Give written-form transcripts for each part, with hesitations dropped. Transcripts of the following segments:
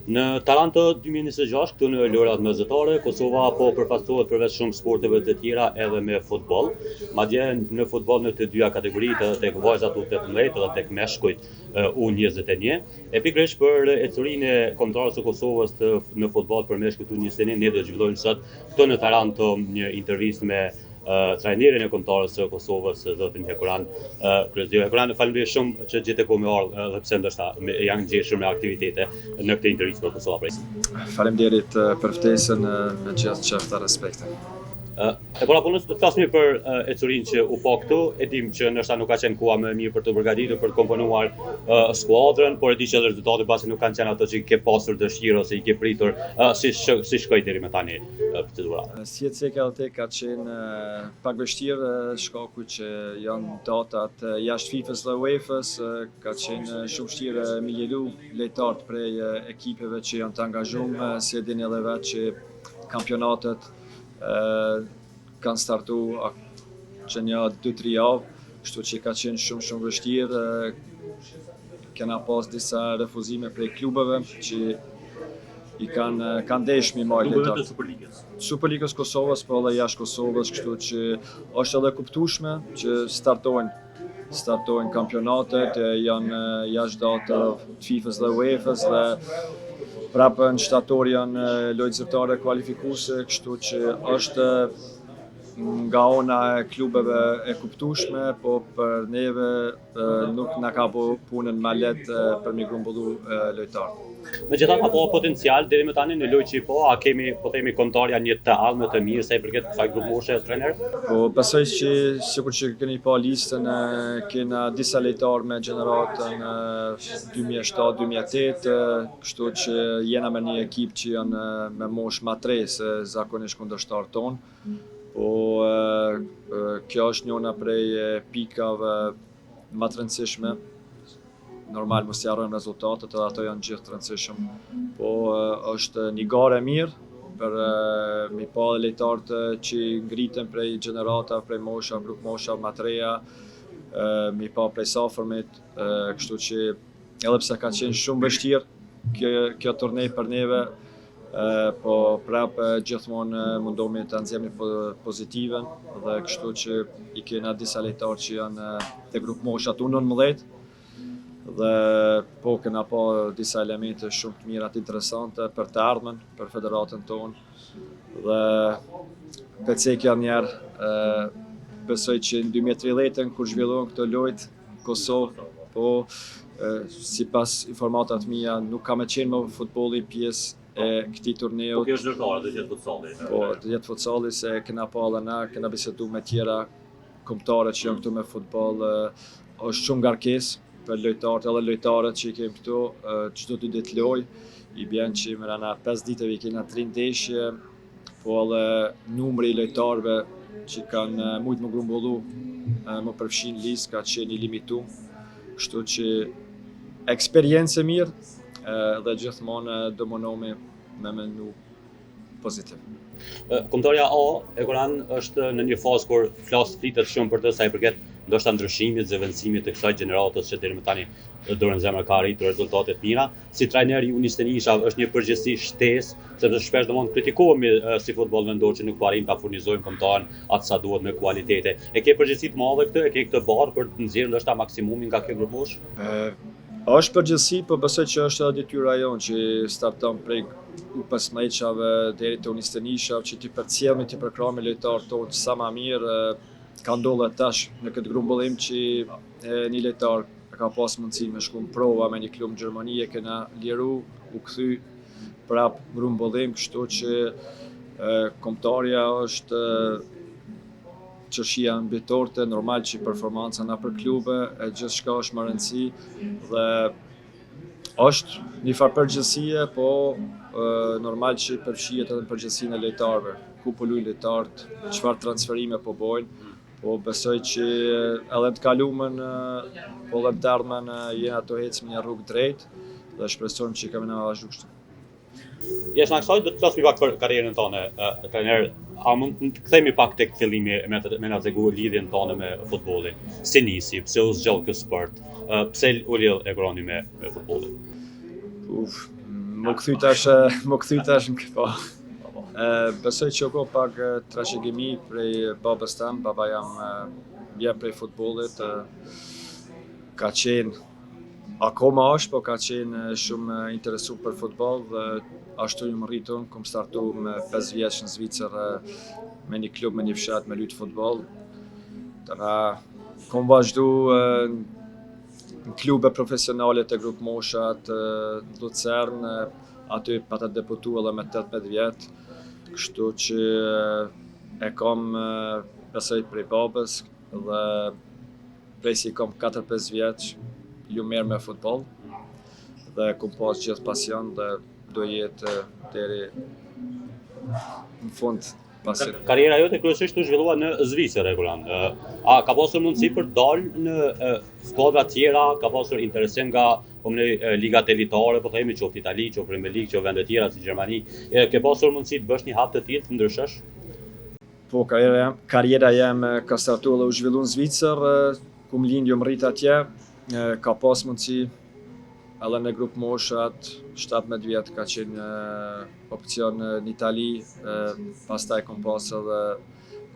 Në Taranto 2026, këtu në lojrat mesdhetare, Kosova po përfaqësohet përveç shumë sporteve të tjera edhe me futboll. Madje në futboll në të dyja kategoritë, tek vajzat U18 edhe tek meshkujt U21. E pikërisht për ecurinë e kombëtarës së Kosovës në futboll për meshkujt U21, ne do të zhvillojmë sot këtu në Taranto një intervistë me trajnerin e kombëtarës së Kosovës, zotin Hekuran Kryezdeu. Hekuran, faleminderit shumë që gjete kohë me ardhur, edhe pse ndoshta janë ngjeshur me aktivitete në këtë intervistë për Kosova Press. Faleminderit për ftesën, me gjithë qefta respekte. E para punës të flasim për ecurinë që u po këtu. E dim që ndoshta nuk ka qenë koha më e mirë për të përgatitur, për të komponuar skuadrën, por e di që rezultatet pasi nuk kanë qenë ato që ke pasur dëshirë ose i ke pritur. Si shkoi deri më tani procedura? Si e cekë ka qenë pak vështirë, shkaku që janë datat jashtë FIFA-s dhe UEFA-s, ka qenë shumë vështirë me jelu lejtarët prej ekipeve që janë të angazhuar, si e dini edhe vetë që kampionatet kanë startu që një 2-3 javë, kështu që ka qenë shumë vështirë. Kena pas disa refuzime prej klubeve që i kanë deshmi marrë lojtarë. Superligës Kosovës, po edhe jashtë Kosovës, kështu që është edhe kuptueshme që startojnë kampionatet, janë jashtë data FIFA-s dhe UEFA-s dhe prapë në shtator janë lojë zyrtare kualifikuese, kështu që është nga ona e klubeve e kuptueshme, po për neve nuk na ka bu punën ma lehtë për mi grumbullu lojtarë. Megjithatë, apo potencial deri më tani në lojë që po, a kemi po themi kombëtar janë një të allë të mirë sa i përket kësaj grupmoshe trajner? Po besoj që sikur që keni pa listën, kena disa lojtarë me gjeneratën 2007-2008, kështu që jena me një ekip që janë me moshë ma tre se zakonisht kundërshtarët tonë. Po kjo është njëna prej pikave më të rëndësishme. Normal mos i harrojmë rezultatet, edhe ato janë gjithë të rëndësishëm. Po është një garë e mirë për mi pa lojtarët që ngritën prej gjenerata, prej mosha, grup mosha, matreja, mi pa prej safërmit, kështu që edhe pse ka qenë shumë vështirë kjo turnej për neve, po prapë gjithmonë mundohemi të nxjerrim pozitiven dhe kështu që i kena disa lojtarë që janë te grup moshat U19 dhe po kena pa disa elemente shumë të mira të interesante për të ardhmen, për federatën tonë dhe pecekja njerë besoj që në 2030 kur zhvillohen këto lojtë Kosovë, po sipas informatat mia nuk ka me qenë më futbolli pjesë e këtij turneu. Po kjo është ndërkohë, do të jetë futsalli. Po, do jetë futsalli se kena pa edhe na, kena bisedu me tjera kombëtare që janë këtu me futboll, është shumë ngarkesë për lojtarët edhe lojtarët që i kemi këtu, çdo 2 ditë lojë, i bjen që mrena 5 ditëve i kena 3 ndeshje, po edhe numri i lojtarëve që kanë mujt më grumbullu, më përfshin listë ka qenë i limitum, kështu që eksperiencë e mirë dhe gjithmonë do mundohemi me menu pozitiv. Kombëtarja A, Hekuran, është në një fazë kur flitet shumë për të sa i përket ndoshta ndryshimit, zëvendësimit të kësaj gjeneratës që deri më tani dorën zemra ka arritur rezultate të mira. Si trajner i U21 është një përgjegjësi shtesë, sepse shpesh domosdoshmë kritikohemi si futboll vendor që nuk po arrim ta furnizojmë kombëtarën atë sa duhet me kualitete. E ke përgjegjësi të madhe këtë, e ke këtë barë për të nxjerrë ndoshta maksimumin nga kjo grupmosh? Është përgjegjësi, po besoj që është edhe detyra jonë që starton prej U15-ave deri te U21 që ti përcjellni, ti përkrahemi lojtarët tonë sa më mirë. Ka ndodhur tash në këtë grumbullim që një lojtar ka pas mundësi me shku në prova me një klub në Gjermani, e kena liru, u kthy prap grumbullim, kështu që kombëtarja është çështja mbitorte, normal që performanca na për klube, e gjithçka është më rëndësi dhe është një farë përgjegjësie, po normal që përfshihet edhe në përgjegjësinë e lojtarëve, ku po luajnë lojtarët, çfarë transferime po bojnë. Po besoj që edhe të kaluamën, po edhe të ardhmen jena të ecim një rrugë drejt dhe shpresojmë që kemi na vazhdu kështu. Jashtë nga kësaj, do të flasim pak për karrierën tonë, trajner. A mund të kthehemi pak tek fillimi me na tregu lidhjen tonë me futbollin? Si nisi, pse u zgjodh ky sport? Pse u lidh Hekurani me futbollin? Më kthy tash po. Besoj që ko pak trashëgimi prej babës tam, baba jam vjen prej futbollit, ka qenë akoma është, po ka qenë shumë interesu për futboll dhe ashtu ju më rritun, kom startu me 5 vjeç në Zvicër me një klub, me një fshat, me lutë futboll. Kom vazhdu në klube profesionale të grup moshat, në Lucern, aty pata debutu edhe me 18 vjet, kështu që e kam besoj prej babës dhe prej si kam 4-5 vjeç, ju merr me futboll dhe kom pas gjithë pasion dhe do jetë deri në fund pasion. Karriera jote kryesisht u zhvillua në Zvicër, Eguran. A ka pasur mundësi për dalë në skuadra tjera, ka pasur interesim nga ligat elitare, po themi qoftë Itali, qoftë Premier League, qoftë vende tjera si Gjermani, ke pasur mundësi të bësh një hap të tillë, të ndryshosh? Po, karriera jem ka startu dhe u zhvillu në Zvicër, ku më lind, ju më rrit atje, ka pas mundësi edhe në grup moshat, 17 vjet ka qenë opcion në Itali, pastaj kom pas edhe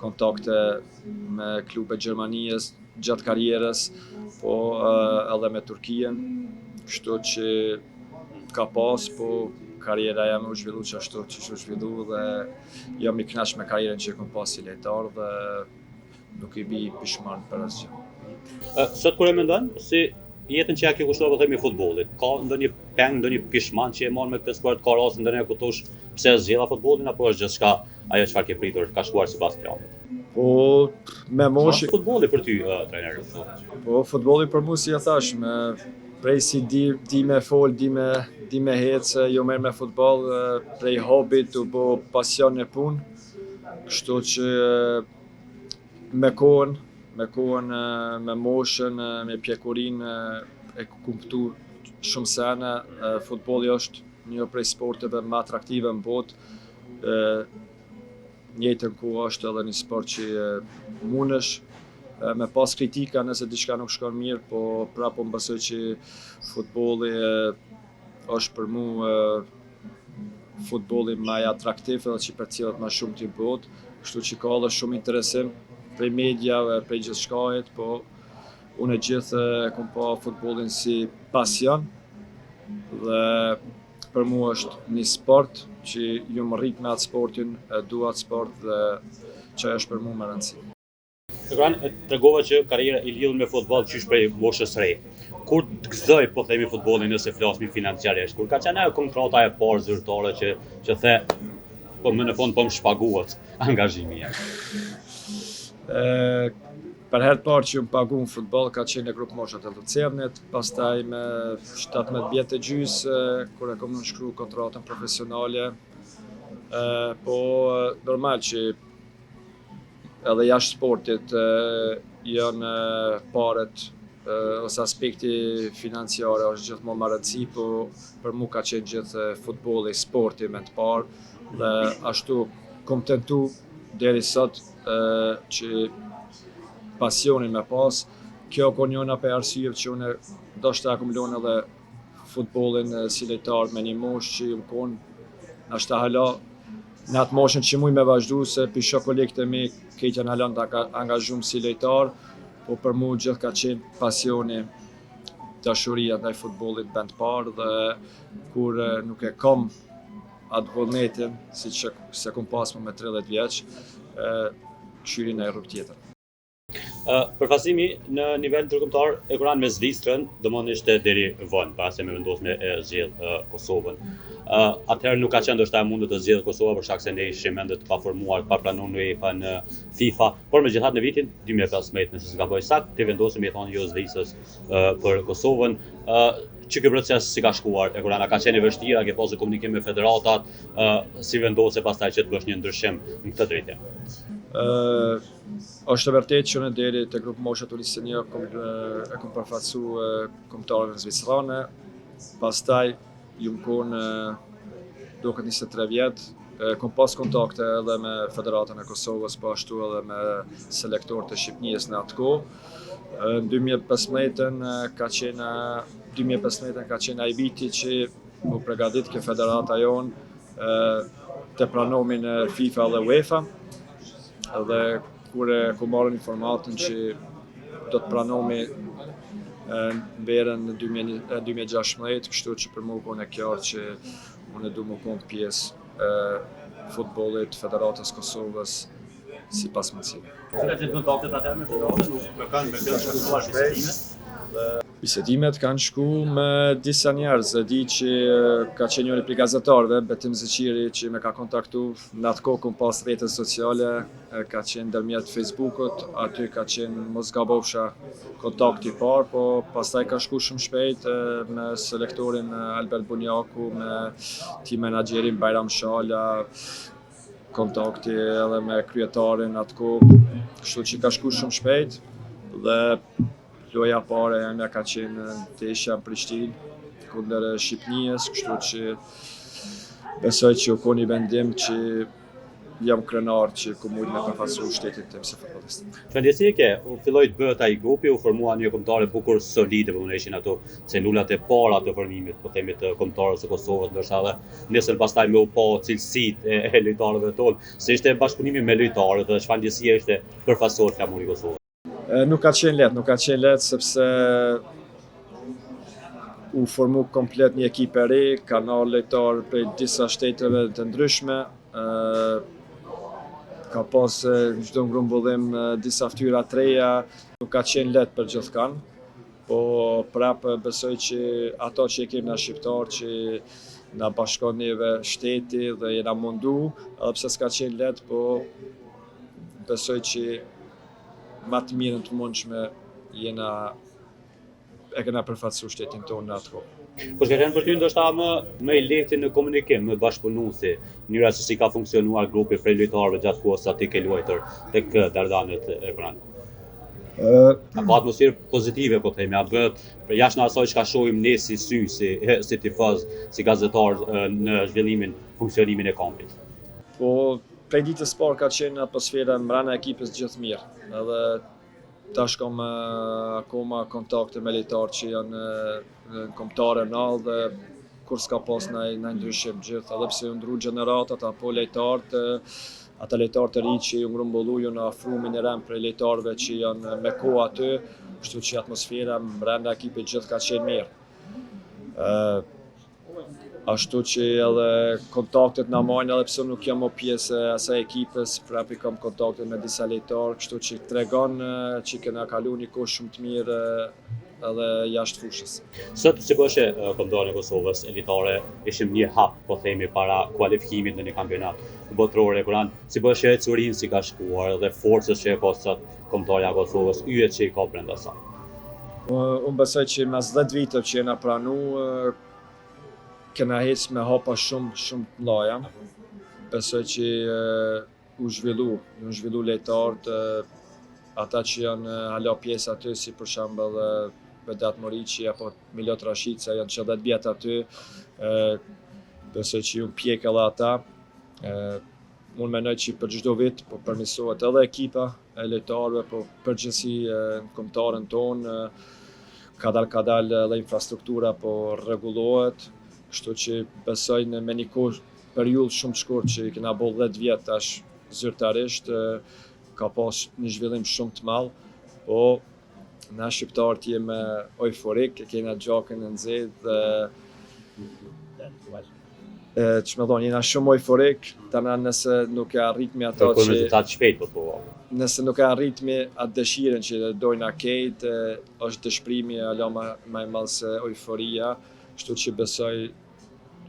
kontakte me klube Gjermanisë gjatë karrierës, po edhe me Turkijen, kështu që ka pas, po karriera jam u zhvillu që ashtu që u zhvillu dhe jam i kënaqur me karrierën që kom pas si lojtar dhe nuk i bi pishman për asgjë. Sot kur e mendon si jetën që ja ke kushtuar po themi futbollit, ka ndonjë peng, ndonjë pishman që e marr me këtë sport, ka rast ndonjë ku thosh pse zgjidha futbollin apo është gjithçka ajo çfarë ke pritur, ka shkuar sipas planit? Po me moshë futbolli për ty trajner. Po futbolli për mua si ja thash, prej si di me fol, di me hecë, jo merr me futboll, prej hobit u bë pasion e punë, kështu që me kohën, me moshën, me pjekurin e kuptu shumë sene, futbolli është një prej sporteve më atraktive në botë, njëjtën kohë është edhe një sport që mundesh me pas kritika nëse diçka nuk shkon mirë, po prapë më besoj që futbolli është për mua futbolli më i atraktiv edhe që përcjellet më shumë ti botë, kështu që ka edhe shumë interesim prej mediave, prej gjithçkajt, po unë gjithë kom pa futbollin si pasion dhe për mua është një sport që ju më rrit me atë sportin, e dua atë sport dhe që është për mua më rëndësi. Eguran, tregova që karriera i lidhur me futboll qysh prej moshës së re. Kur të gëzoj po themi futbollin nëse flasmi financiarisht, kur ka qenë ajo kontrata e parë zyrtare që the po më në fund po më shpaguat angazhimi jam. Për herë parë që më pagu në futboll ka qenë në grup moshat e Lucernit, pastaj me 17 vjet e gjys, kur e kom nënshkru kontratën profesionale, po normal që edhe jashtë sportit janë paret ose aspekti financiare është gjithmonë më rëndësi, po për mua ka qenë gjithë futbolli, sporti me të parë dhe ashtu kom tentu deri sot që pasionin me pas. Kjo ka njëna për arsyet që unë ndoshta kom lënë edhe futbollin si lojtar me një moshë që më konë nashta hala në atë moshën që muj me vazhdu se për shokolekët e mi këtë janë halon të angazhum si lojtar, po për mu gjithë ka qenë pasioni, dashuria ndaj futbollit bend parë dhe kur nuk e kam atë vullnetin, si që se kom pas me 30 vjeç, këshyri në rrugë tjetër. Përfaqësimi në nivel ndërkombëtar Eguran me Zvicrën domosdoshmë ishte deri vonë, pas se më vendos me zgjedh Kosovën. Atëherë nuk ka qenë ndoshta e mundur të zgjedh Kosova për shkak se ne ishim ende të paformuar, pa planuar në UEFA në FIFA, por megjithatë në vitin 2015, nëse s'ka bëj sakt, ti vendosëm i thonë jo Zvicrës për Kosovën. Që ky proces si ka shkuar, Eguran, ka qenë i vështirë, ke pasur komunikim me federatat, si vendose pastaj që të bësh një ndryshim në këtë drejtim? Është e vërtetë që në deri te grupi moshat Ulisënia e kom përfaqësu kombëtarën zvicrane, pastaj ju më konë duket 23 vjet, kom pas kontakte edhe me Federatën e Kosovës, po ashtu edhe me selektorët e Shqipënisë në atë kohë. Në 2015 ka qenë ai viti që u përgatit ke federata jonë të pranomin e FIFA dhe UEFA, dhe ku marrën informatën që do të pranomi në verën 2016, kështu që për mua e qartë që unë du më konë pjesë futbollit Federatës Kosovës sipas mundësive. Cilat janë kontaktet atë me federatën? Nuk kanë me këtë shkuar bisedimet? Bisedimet kanë shku me disa njerëz, e di që ka qenë njëri prej gazetarëve, Betim Zeqiri, që me ka kontaktu në atë kohë kom pas rrjetet sociale, ka qenë ndërmjet Facebookut, aty ka qenë mos gabofsha kontakti i parë, po pastaj ka shku shumë shpejt me selektorin Albert Bunjaku, me team menaxherin Bajram Shala, kontakti edhe me kryetarin atë kohë, kështu që ka shku shumë shpejt dhe loja pare janë ka qenë Tesha në Prishtinë, kundër Shqipënisë, kështu që besoj që u ko një vendim që jam krenar që ku mujtë me përfaqësu shtetin tim si futbollist. Shëndetësi ke, u filloi të bëhet ai grupi, u formua një kombëtare bukur solide, por ishin ato celulat e para të formimit, po themi të kombëtarëve të Kosovës, ndërsa edhe nesër pastaj me u pa cilësitë e lojtarëve tonë, se ishte bashkëpunimi me lojtarët dhe çfarë ndjesie ishte përfaqësor flamuri i Kosovës. Nuk ka qenë lehtë sepse u formu komplet një ekip e re, kanë ardhur lojtarë prej disa shteteve të ndryshme, ka pas çdo ngrumbullim disa fytyra të reja, nuk ka qenë lehtë për gjithëkan, po prapë besoj që ato që e kemi na shqiptar që na bashkon neve shteti dhe jena mundu, edhe pse s'ka qenë lehtë, po besoj që ma të mirën të mundshme e kena përfaqësu shtetin tonë në atë kohë. Po që për ty ndoshta më i lehti në komunikim, më bashkëpunuesi, mënyra se si ka funksionuar grupi prej lojtarëve gjatë kohës sa ti ke luajtur tek Dardanët e Vranë. Ka atmosferë pozitive, po themi, a bëhet për jashtë asaj çka shohim ne si sy, si tifoz, si gazetar në zhvillimin, funksionimin e kampit. Po prej ditës parë ka qenë atmosfera mbrana ekipës gjithë mirë, edhe tash kam akoma kontakte me lojtarë që janë në kombëtare nallë dhe kur s'ka pas ndaj ndryshim gjithë, edhe pse u ndru gjeneratat apo lojtarët, ata lojtarë të ri që u ngrumbullu në afrumin e rënd prej lojtarëve që janë me kohë aty, kështu që atmosfera brenda ekipit gjithë ka qenë mirë. Ashtu që edhe kontaktet na marrin, edhe pse nuk jam pjesë e asaj ekipës, prapë kam kontakte me disa lojtarë, kështu që tregon që kena kalu një kohë shumë të mirë edhe jashtë fushës. Sot si bëheshe kombëtare e Kosovës elitare, ishim një hap, po themi, para kualifikimit në një kampionat botëror e Kur'an, si bëheshe ecurin si ka shkuar dhe forcës që e ka sot kombëtarja e Kosovës, yjet që i ka brenda saj. Unë besoj që mes 10 viteve që jena pranu, kena hecë me hapa shumë të mëdha. Besoj që u zhvillu lojtarët, ata që janë hala pjesë aty, si për shembull Vedat Moriqi apo Milot Rashica, janë që 10 vjet aty, besoj që ju pjek edhe ata. Unë menoj që për çdo vit po përmirësohet edhe ekipa e lojtarëve, po përgjithësi në kombëtaren tonë, kadal edhe infrastruktura po rregullohet. Kështu që besoj me një kohë periudhë shumë të shkurtër që kena boll 10 vjet tash zyrtarisht, ka pas një zhvillim shumë të madh, po na shqiptarët jemi euforik, kena gjakën e nxehtë dhe jena shumë euforik, tana nëse nuk e arritmi ato që rezultat shpejt po. Nëse nuk e arritmi atë dëshirën që dojna kejt, është dëshprimi ala më i madh se euforia. Kështu që besoj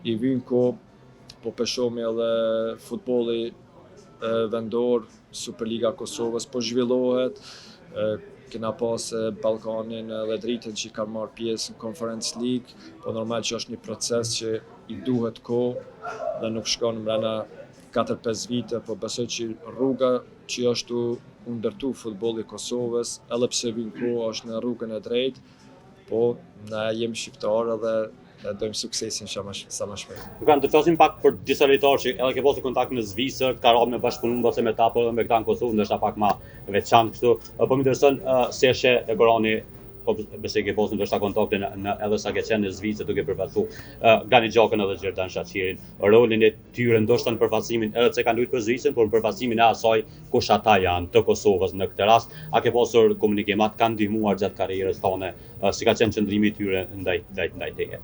i vyn kohë, po peshomi edhe futbolli vendor, Superliga Kosovës po zhvillohet, kena pas Ballkanin dhe dritën që kanë marrë pjesë në Conference League, po normal që është një proces që i duhet kohë dhe nuk shkon brenda 4-5 vite, po besoj që rruga që është u ndërtu futbolli i Kosovës, edhe pse vyn kohë është në rrugën e drejtë, po na jemi shqiptarë dhe dojmë suksesin sa më shpejt. Të flasim pak për disa lojtarë që edhe ke pasur kontakt në Zvicër, ka rradhë me bashkëpunim ose me ta, po edhe me këta në Kosovë, ndoshta pak më veçantë kështu. Po më intereson si e sheh Ebrani po besoj ke pasur ndoshta kontaktin edhe sa ke qenë në Zvicër duke përfaqësuar Granit Xhakën edhe Xherdan Shaqirin. Rolin e tyre ndoshta në përfaqësimin edhe se kanë luajtur për Zvicrën, por në përfaqësimin e asaj kush ata janë të Kosovës në këtë rast. A ke pasur komunikim, atë kanë ndihmuar gjatë karrierës tone, si ka qenë qëndrimi i tyre ndaj teje?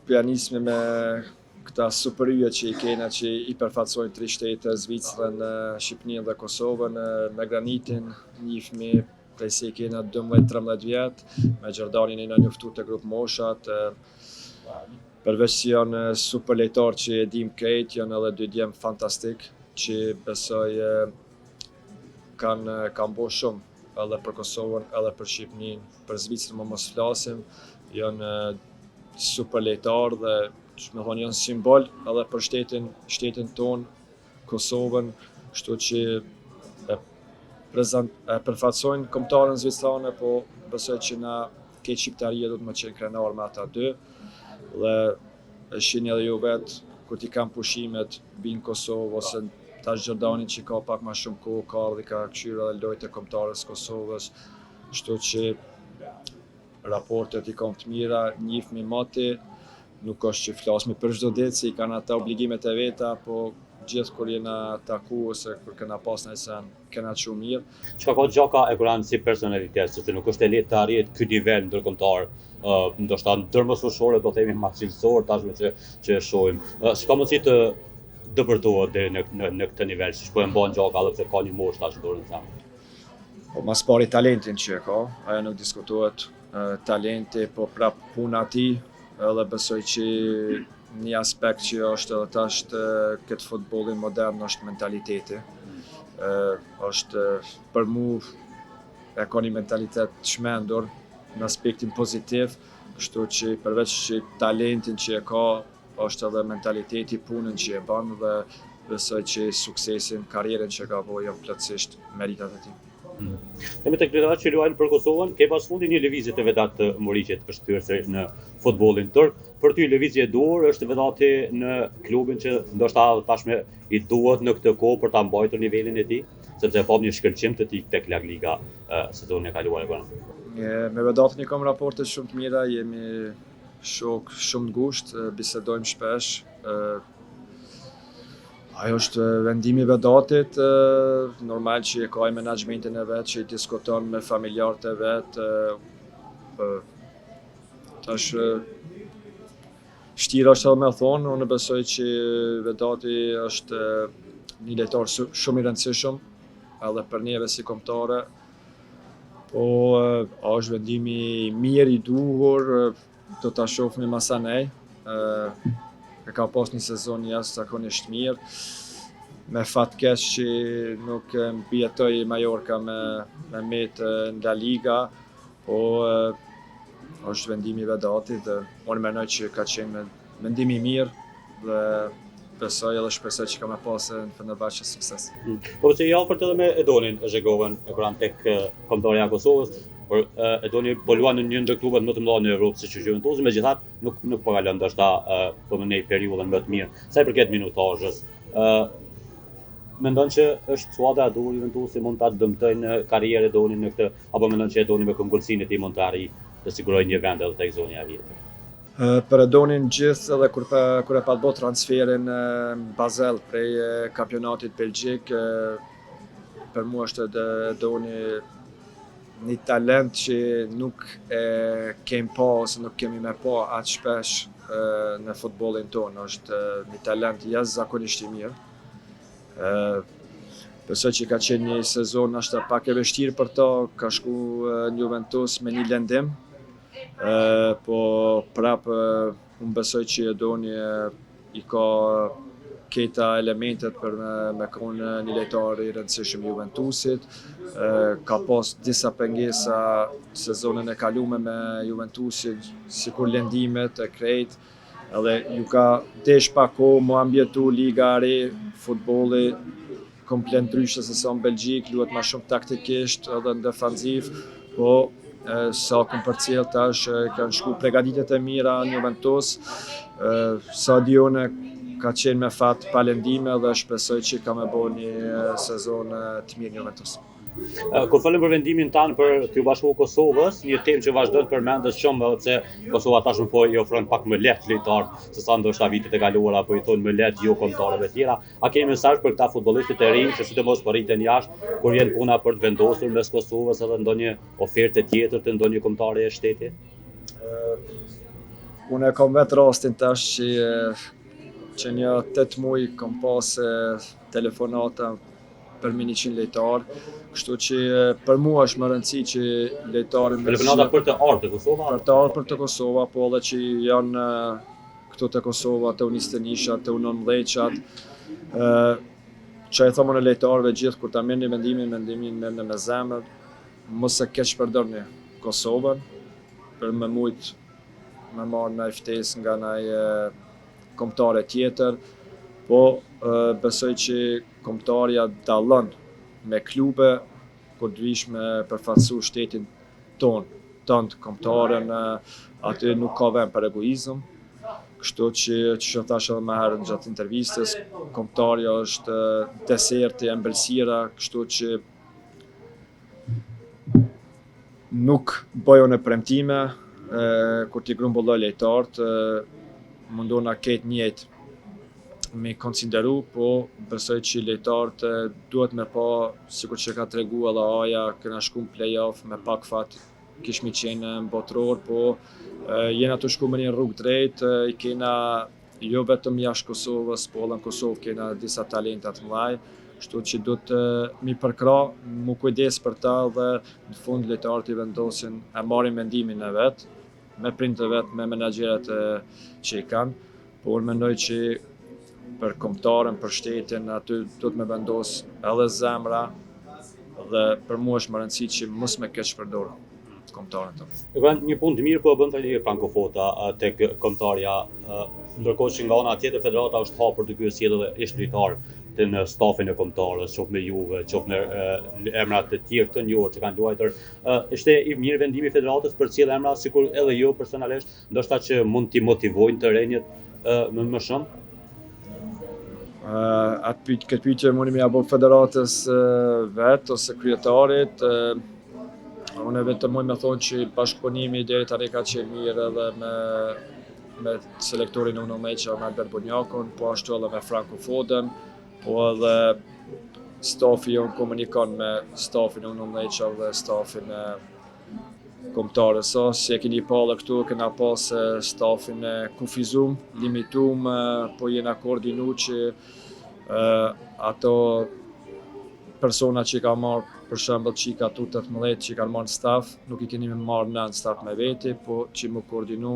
Pianismi me këta superyje që i kena që i përfaqësojnë 3 shtete, Zvicrën, Shqipërinë dhe Kosovën, me Granitin njihmi prej se i kena 12-13 vjet, me Gjerdanin e na njoftu të grup moshat, përveç që janë super lejtar që e dim krejt, janë edhe 2 djemë fantastik që besoj kanë bo shumë edhe për Kosovën, edhe për Shqipërinë, për Zvicrën më mos flasim, janë super lejtar dhe me thonë janë simbol edhe për shtetin ton, Kosovën, kështu që e përfaqësojnë kombëtarën zvicrane, po besoj që na këtë shqiptaria do të më qenë krenar me ata dy, dhe e shihni edhe ju vetë, kur ti kam pushimet, binë Kosovë, ose tash Gjerdanin që ka pak ma shumë kohë, ka ardhi ka këshyra dhe lojtë e kombëtarës Kosovës, kështu që raportet i kam të mira, njihmi mati, nuk është që flasmi për çdo ditë se i kanë ata obligimet e veta, po gjithë kur jena taku ose kur kena pas në sen, kena që mirë. Çka ka Xhaka e Kuran si personalitet, sepse nuk është e lehtë të arrihet ky nivel ndërkombëtar, ndoshta ndërmoshueshore do themi maksimsor tashme që shohim. S'ka mundësi të dëpërtohet deri në këtë nivel, siç po e mban Xhaka edhe pse ka një moshë tash dorën e tij. Po mas pari talentin që e ka, ajo nuk diskutohet, talenti, po prap puna e tij, edhe besoj që një aspekt që është edhe tash këtë futbollin modern është mentaliteti. Është për mu e ka një mentalitet çmendur në aspektin pozitiv, kështu që përveç që talentin që e ka, është edhe mentaliteti, punën që e bën dhe besoj që suksesin, karrierën që ka bo janë plotësisht meritat e tij. Kemi tek lojtarët që luajnë për Kosovën, ke pas fundi një lëvizje të Vedat Muriqit është thyer sërish në futbollin turk. Për ty lëvizje e duhur është Vedati në klubin që ndoshta tashme i duhet në këtë kohë për ta mbajtur nivelin e tij, sepse pam një shkëlqim të tij tek La Liga sezonin e kaluar. Me Vedatin kam raporte shumë të mira, jemi shok shumë të ngushtë, bisedojmë shpesh. Ajo është vendimi i Vedatit, normal që e ka menaxhmentin e vet, që i diskuton me familjarët e vet. Tash vështirë është edhe me thonë, unë besoj që Vedati është një lojtar shumë i rëndësishëm, edhe për neve si kombëtare. Po është vendimi i mirë, i duhur, do ta shohim masanej. E ka pas një sezon jashtëzakonisht mirë, me fatkeq që nuk mbijetoi Mallorca me met në La Liga, po është vendimi i Vedatit dhe unë mendoj që ka qenë vendimi i mirë dhe besoj edhe shpresoj që ka me pasë në Fenerbahçe sukses. Po që i afërt edhe me Edonin Zhegovën, e kuran tek kombëtarja e Kosovës, por Edoni po luan në një ndër klubet më të mëdha në Europë siç është Juventusi, megjithatë nuk po kalon ndoshta po në një periudhën më të mirë. Sa i përket minutazhës, mendon që është skuadra e duhur Juventusi mund ta dëmtojë në karrierën e Edonin në këtë, apo mendon që Edoni me këmbgulsinë e tij mund të arrijë të sigurojë një vend edhe tek zonja e vjetër? Për Edonin gjithë edhe kur e pat bë transferin në Basel prej kampionatit belgjik, për mua është Edoni një talent që nuk e kemi pa ose nuk kemi me pa aq shpesh në futbollin tonë. Është një talent jashtëzakonisht i mirë. Besoj që ka qenë një sezon ashta pak e vështirë për ta, ka shku në Juventus me një lëndim, po prapë unë besoj që Edoni i ka këta elementet për me konë një lojtar i rëndësishëm Juventusit. Ka pas disa pengesa sezonin e kaluar me Juventusit, sikur lëndimet e krejt, edhe ju ka desh pak kohë mu ambjetu liga e re, futbolli komplet ndryshe se sa në Belgjik, luhet ma shumë taktikisht edhe në defanziv, po sa kom përcjell tash kanë shku përgatitjet e mira në Juventus. Sadione ka qenë me fat pa lëndime dhe shpresoj që ka me bo një sezon të mirë në Juventus. Kur folëm për vendimin tanë për t'ju bashku Kosovës, një temë që vazhdon të përmendet shumë se Kosova tashmë po i ofron pak më lehtë lojtarë se sa ndoshta vitet e kaluara, po i thonë më lehtë jo kombëtarëve të tjera. A keni mesazh për këta futbollistët e rinj që sidomos po rriten jashtë kur vjen puna për të vendosur mes Kosovës edhe ndonjë ofertë tjetër të ndonjë kombëtare e shtetit? Unë e kam vetë rastin tash që një 8 muaj kam pas telefonata për mbi 100 lojtarë, kështu që për mua është më rëndësi që lojtarët Telefonata për të ardhur te Kosova? Për të ardhur te Kosova, po edhe që janë këtu te Kosova, te U19-shat, te U19-shat. Që e thomë në lojtarëve gjithë kur ta merrni mendimin merrni me zemër, mos e keq përdorni Kosovën për me mujt me marrë ndaj ftesë nga ndaj kombëtare tjetër, po besoj që kombëtarja dallon me klube kur të vish me përfaqësu shtetin tonë kombëtarën, aty nuk ka vend për egoizëm. Kështu që thash edhe më herët gjatë intervistës, kombëtarja është deserti, ëmbëlsira, kështu që nuk bëjo në premtime, kur t'i grumbulloj lojtarët, mundona ketë njëjtë me konsideru, po besoj që lojtarët duhet me pa, sikur që ka tregu edhe Aja, kena shku në play-off, me pak fat kishmi qenë në botror, po jena të shku me një rrugë drejt, i kena jo vetëm jashtë Kosovës, po edhe në Kosovë kena disa talentat mëdhaj, kështu që duhet mi përkra, mu kujdes për ta dhe në fund lojtarët i vendosin, e marrin mendimin e vet, me prindët e vet, me menaxherët që i kanë, po unë mendoj që për kombëtarën, për shtetin, aty duhet me vendos edhe zemra dhe për mua është më rëndësi që mos me keq përdor kombëtarën tonë. Një punë të mirë po e bën tani Franco Foda tek kombëtarja, ndërkohë që nga ana tjetër federata është hapur të ky sjellë edhe ish lojtar në stafin e kombëtarës, qoftë me Juve, qoftë me emra të tjerë të njohur që kanë luajtur. Ishte i mirë vendimi i federatës për të sjellë emra, sikur edhe jo personalisht, ndoshta që mund t'i motivojnë të rinjët më shumë. Këtë pyetje mundi me ja bë federatës vetë ose kryetarit. Unë vetëm mund me thonë që bashkëpunimi deri tani ka qenë mirë edhe me selektorin e U19 me Albert Bonjakon, po ashtu edhe me Franco Fodën, po edhe stafi jonë komunikon me stafin e U19 dhe stafin e kombëtarës. Si e keni pa edhe këtu, kena pas stafin e kufizum, limitum, po jena koordinu që ato persona që ka marrë, për shembull që ka tu 18 që kanë marrë staf, nuk i keni marrë nën staf me veti, po që mu koordinu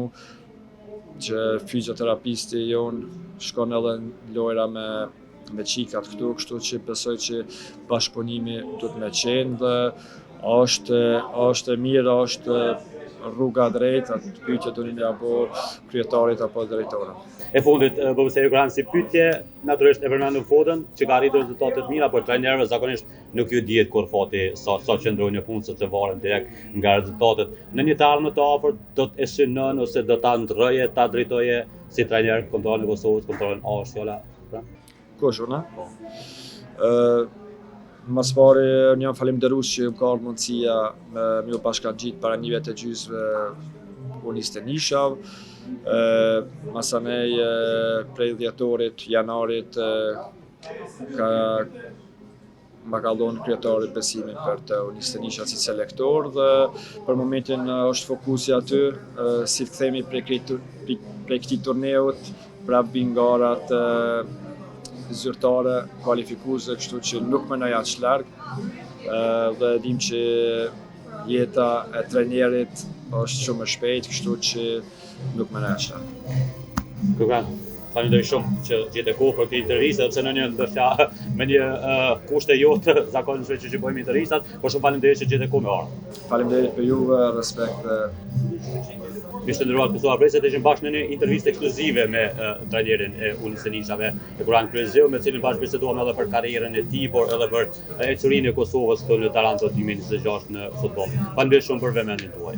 që fizioterapisti jonë shkon edhe në lojra me qikat këtu, kështu që besoj që bashkëpunimi duhet me qenë dhe është mirë, është rruga drejt, atë pyetje do një apo kryetarit apo drejtorit. E fundit, profesor Johan, si pyetje, natyrisht e përmendur Fodën, që ka arritur rezultate të mira, por trajnerëve zakonisht nuk ju dihet kur fati sa qëndrojnë në punë, sepse varen direkt nga rezultatet. Në një të ardhmen të afërt do të synën ose do ta ndrroje, ta drejtoje si trajner kombëtar në Kosovë, kombëtar A është fjala? Kush unë? Mas pari një falemnderues që më ka ardhur mundësia me u bashkangjit para një vjet e gjysmë U19-shav. Masanej prej dhjetorit, janarit ma ka dhënë kryetarit besimin për të U19-sha si selektor dhe për momentin është fokusi aty, si të kthehemi prej këtij turneut, prap bingarat zyrtare, kualifikuese, kështu që nuk mendoj aq larg dhe dim që jeta e trajnerit është shumë e shpejtë, kështu që nuk mendoj aq larg. Johan, faleminderit shumë që gjete kohë për këtë intervistë, sepse në një ndoshta me një kushte jote zakonisht që bëjmë intervistat, por shumë faleminderit që gjete kohë me ardhur. Faleminderit për juve, respekt. Ishte ndërruar Kosova Preset, ishim bashkë në një intervistë ekskluzive me trajnerin e U19-shave, Johan Kryezeu, me cilin bashkë biseduam edhe për karrierën e tij, por edhe për ecurinë e Kosovës këtu në Taranto 2026 në futboll. Faleminderit shumë për vëmendjen tuaj.